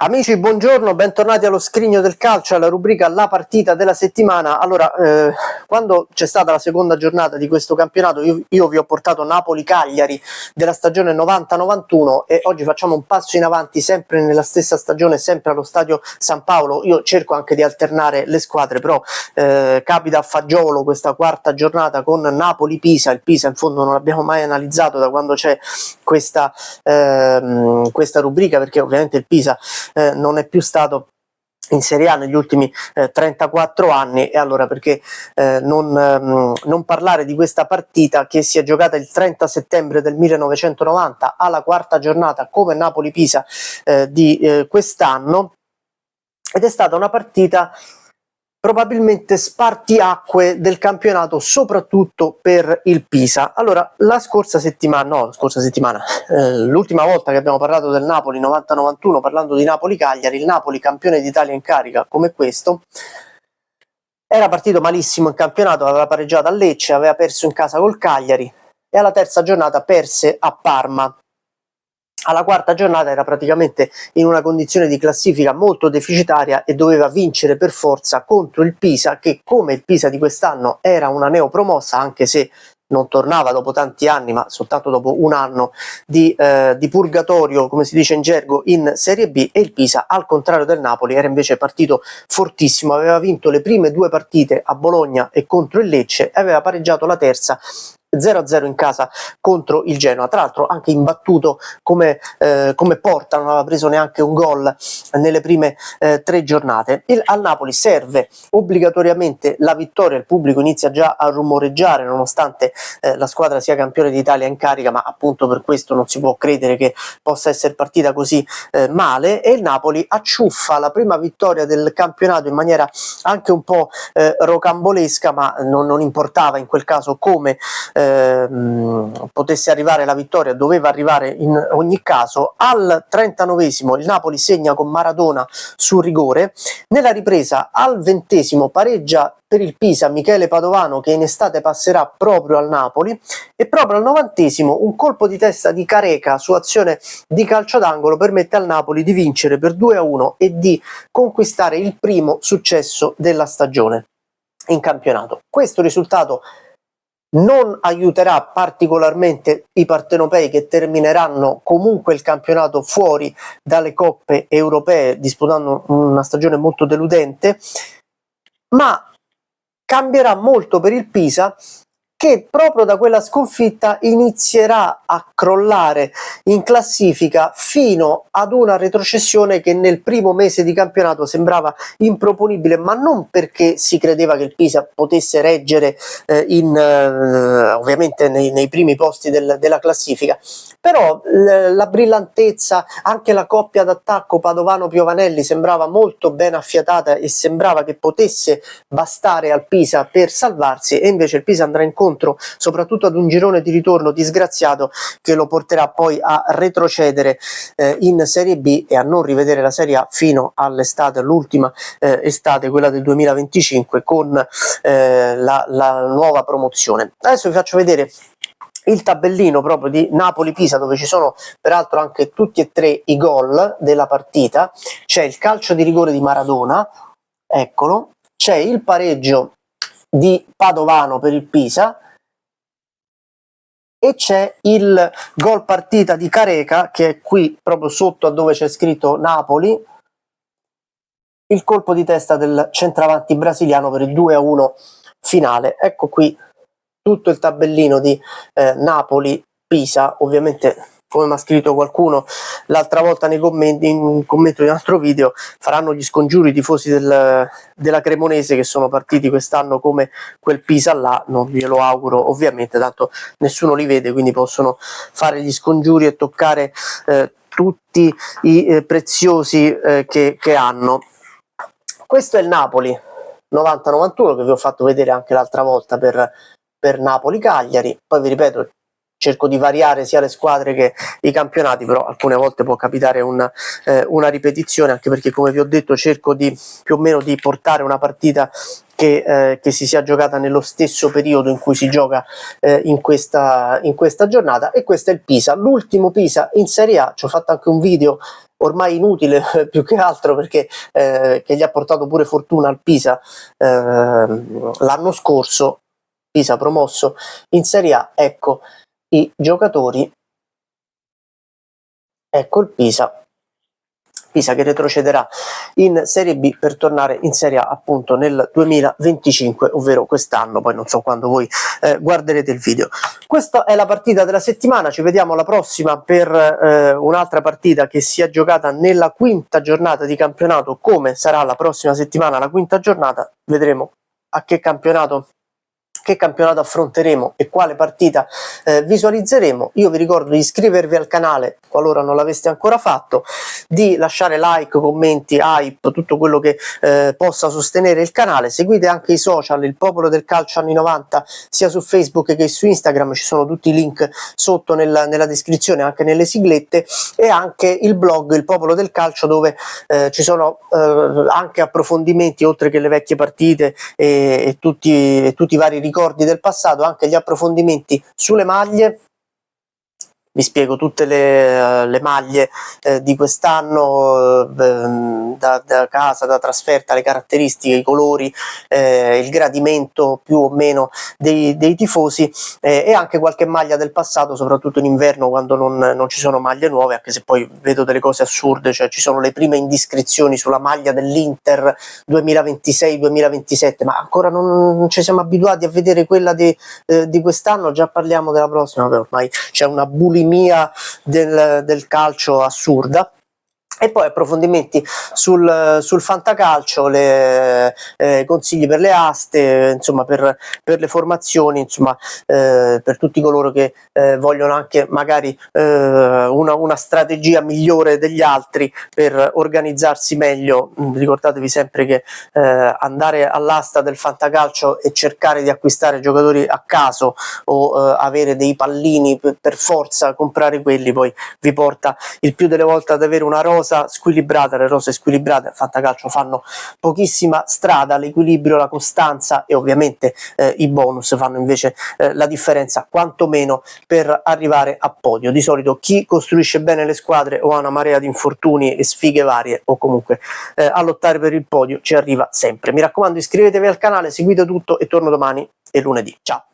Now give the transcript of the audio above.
Amici, buongiorno, bentornati allo Scrigno del Calcio, alla rubrica La partita della settimana. Allora, quando c'è stata la seconda giornata di questo campionato, io vi ho portato Napoli-Cagliari della stagione 90-91 e oggi facciamo un passo in avanti sempre nella stessa stagione, sempre allo stadio San Paolo. Io cerco anche di alternare le squadre, però capita a fagiolo questa quarta giornata con Napoli-Pisa. Il Pisa in fondo non l'abbiamo mai analizzato da quando c'è questa rubrica, perché ovviamente il Pisa non è più stato in Serie A negli ultimi 34 anni, e allora perché non parlare di questa partita che si è giocata il 30 settembre del 1990 alla quarta giornata come Napoli-Pisa di quest'anno, ed è stata una partita probabilmente spartiacque del campionato, soprattutto per il Pisa. Allora, l'ultima volta che abbiamo parlato del Napoli 90-91, parlando di Napoli-Cagliari, il Napoli campione d'Italia in carica come questo, era partito malissimo in campionato, aveva pareggiato a Lecce, aveva perso in casa col Cagliari e alla terza giornata perse a Parma. Alla quarta giornata era praticamente in una condizione di classifica molto deficitaria e doveva vincere per forza contro il Pisa, che come il Pisa di quest'anno era una neopromossa, anche se non tornava dopo tanti anni, ma soltanto dopo un anno di purgatorio, come si dice in gergo, in Serie B. E il Pisa, al contrario del Napoli, era invece partito fortissimo, aveva vinto le prime due partite a Bologna e contro il Lecce e aveva pareggiato la terza 0-0 in casa contro il Genoa, tra l'altro anche imbattuto come porta, non aveva preso neanche un gol nelle prime 3 giornate. Al Napoli serve obbligatoriamente la vittoria, il pubblico inizia già a rumoreggiare nonostante la squadra sia campione d'Italia in carica, ma appunto per questo non si può credere che possa essere partita così male, e il Napoli acciuffa la prima vittoria del campionato in maniera anche un po' rocambolesca, ma non importava in quel caso come potesse arrivare la vittoria, doveva arrivare in ogni caso. Al 39esimo il Napoli segna con Maradona su rigore, nella ripresa al 20esimo pareggia per il Pisa Michele Padovano, che in estate passerà proprio al Napoli, e proprio al 90esimo un colpo di testa di Careca su azione di calcio d'angolo permette al Napoli di vincere per 2-1 e di conquistare il primo successo della stagione in campionato. Questo risultato non aiuterà particolarmente i partenopei, che termineranno comunque il campionato fuori dalle coppe europee, disputando una stagione molto deludente, ma cambierà molto per il Pisa, che proprio da quella sconfitta inizierà a crollare in classifica fino ad una retrocessione che nel primo mese di campionato sembrava improponibile, ma non perché si credeva che il Pisa potesse reggere ovviamente nei primi posti della classifica, però la brillantezza, anche la coppia d'attacco Padovano-Piovanelli sembrava molto ben affiatata e sembrava che potesse bastare al Pisa per salvarsi, e invece il Pisa andrà incontro soprattutto ad un girone di ritorno disgraziato che lo porterà poi a retrocedere in Serie B e a non rivedere la Serie A fino all'estate, l'ultima estate, quella del 2025, con la nuova promozione. Adesso vi faccio vedere il tabellino proprio di Napoli-Pisa, dove ci sono peraltro anche tutti e tre i gol della partita. C'è il calcio di rigore di Maradona, eccolo, c'è il pareggio di Padovano per il Pisa e c'è il gol partita di Careca, che è qui proprio sotto a dove c'è scritto Napoli, il colpo di testa del centravanti brasiliano per il 2-1 finale. Ecco qui tutto il tabellino di Napoli-Pisa. Ovviamente, come mi ha scritto qualcuno l'altra volta nei commenti, in un commento di un altro video, faranno gli scongiuri i tifosi della Cremonese, che sono partiti quest'anno come quel Pisa là. Non glielo auguro ovviamente, tanto nessuno li vede, quindi possono fare gli scongiuri e toccare tutti i preziosi che hanno. Questo è il Napoli 90-91 che vi ho fatto vedere anche l'altra volta per Napoli-Cagliari. Poi vi ripeto, cerco di variare sia le squadre che i campionati, però alcune volte può capitare una ripetizione, anche perché, come vi ho detto, cerco di più o meno di portare una partita che si sia giocata nello stesso periodo in cui si gioca in questa giornata. E questo è il Pisa, l'ultimo Pisa in Serie A. Ci ho fatto anche un video ormai inutile più che altro perché che gli ha portato pure fortuna al Pisa l'anno scorso, Pisa promosso in Serie A. Ecco i giocatori, ecco il Pisa che retrocederà in Serie B per tornare in Serie A appunto nel 2025, ovvero quest'anno, poi non so quando voi guarderete il video. Questa è la partita della settimana, ci vediamo alla prossima per un'altra partita che si è giocata nella quinta giornata di campionato. Come sarà la prossima settimana la quinta giornata, vedremo a che campionato affronteremo e quale partita visualizzeremo. Io vi ricordo di iscrivervi al canale qualora non l'aveste ancora fatto, di lasciare like, commenti, hype, tutto quello che possa sostenere il canale. Seguite anche i social, il Popolo del Calcio anni 90, sia su Facebook che su Instagram, ci sono tutti i link sotto nella descrizione, anche nelle siglette, e anche il blog Il Popolo del Calcio, dove ci sono anche approfondimenti, oltre che le vecchie partite e tutti i vari ricordi del passato, anche gli approfondimenti sulle maglie. Vi spiego tutte le maglie di quest'anno, da casa, da trasferta, le caratteristiche, i colori, il gradimento più o meno dei tifosi, e anche qualche maglia del passato, soprattutto in inverno quando non ci sono maglie nuove, anche se poi vedo delle cose assurde, cioè ci sono le prime indiscrezioni sulla maglia dell'Inter 2026-2027, ma ancora non ci siamo abituati a vedere quella di quest'anno, già parliamo della prossima. Vabbè, ormai c'è una bulimia del calcio assurda. E poi approfondimenti sul fantacalcio, consigli per le aste, insomma per le formazioni, insomma per tutti coloro che vogliono anche magari una strategia migliore degli altri per organizzarsi meglio. Ricordatevi sempre che andare all'asta del fantacalcio e cercare di acquistare giocatori a caso o avere dei pallini per forza comprare quelli, poi vi porta il più delle volte ad avere una rosa squilibrata. Le rose squilibrate al fantacalcio fanno pochissima strada, l'equilibrio, la costanza e ovviamente i bonus fanno invece la differenza, quantomeno per arrivare a podio. Di solito chi costruisce bene le squadre o ha una marea di infortuni e sfighe varie, o comunque a lottare per il podio, ci arriva sempre. Mi raccomando, iscrivetevi al canale, seguite tutto e torno domani e lunedì. Ciao!